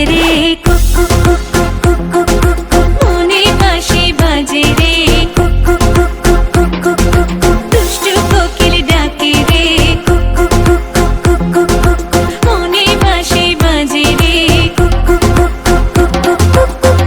রে cook cook cook cook cook cook cook মনে বাঁশি বাজে রে cook cook cook cook cook cook cook দুষ্টু কোকিল ডাকে রে cook cook cook cook cook cook cook মনে বাঁশি বাজে রে cook cook cook cook cook cook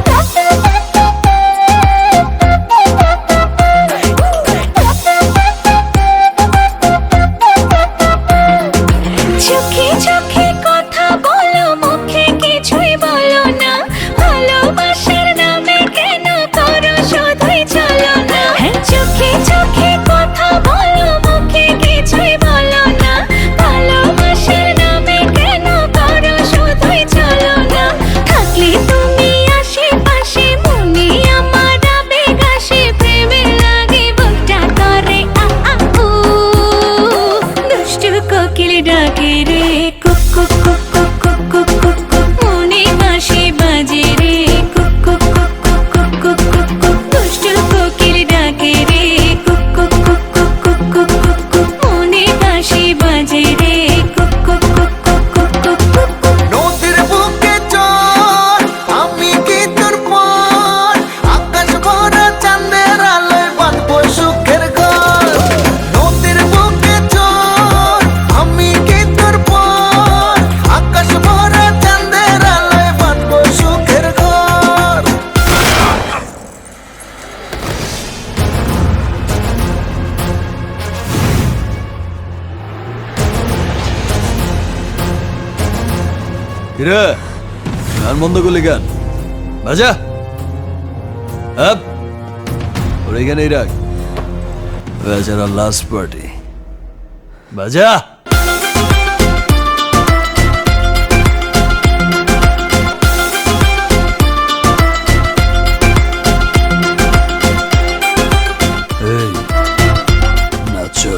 চোখে চোখে কথা বলো মুখে কিছুই বলো না ভালোবাসার নামে কেন করো শুধুই চলো না চোখে চোখে কথা বলো মুখে কিছুই বলো না ভালোবাসার নামে কেন করো শুধুই চলো না থাকলে তুমি আশেপাশে মনে আমার আবেগ আসে প্রেমের লাগে বুকটা করে আ আ উ দুষ্টু কোকিল ডাকে রে cook cook cook cook cook cook cook cook মনে বাঁশি বাজে রে cook cook cook cook cook cook cook cook দুষ্টু কোকিল ডাকে রে cook cook cook cook cook cook cook cook মনে বাঁশি বাজে রে cook cook cook cook cook cook cook cook নদীর বুকে চল আমি কি তোর পর আকাশ ভরা চাঁদের আলোয় বাঁধবো সুখের ঘর নদীর বুকে চল আমি কি তোর পর আকাশ ভরা চাঁদের আলোয় বাঁধবো সুখের ঘর কিরে গান বন্ধ করলি গান বাজা আপ ওর এখানেই রাখ বেচারা লাস্ট পার্টি বাজা এই নাচো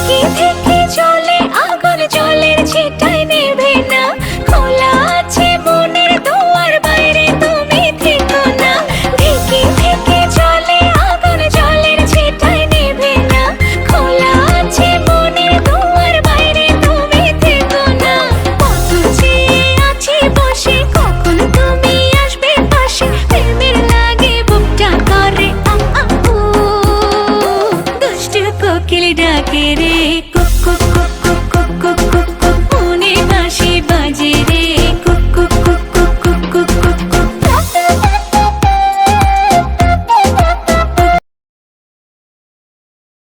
থেকে থেকে চলে আগুন জলের ছিটায় নেবে না খোলা আছে মনের দুয়ার বাইরে তুমি থেকো না থেকে থেকে চলে আগুন জলের ছিটায় নেবে না খোলা আছে মনের দুয়ার বাইরে তুমি থেকো না কত চেয়ে আছি বসে কখন তুমি আসবে পাশে প্রেমের লাগে বুকটা করে আ আ উ দুষ্টু কোকিল ডাকে রে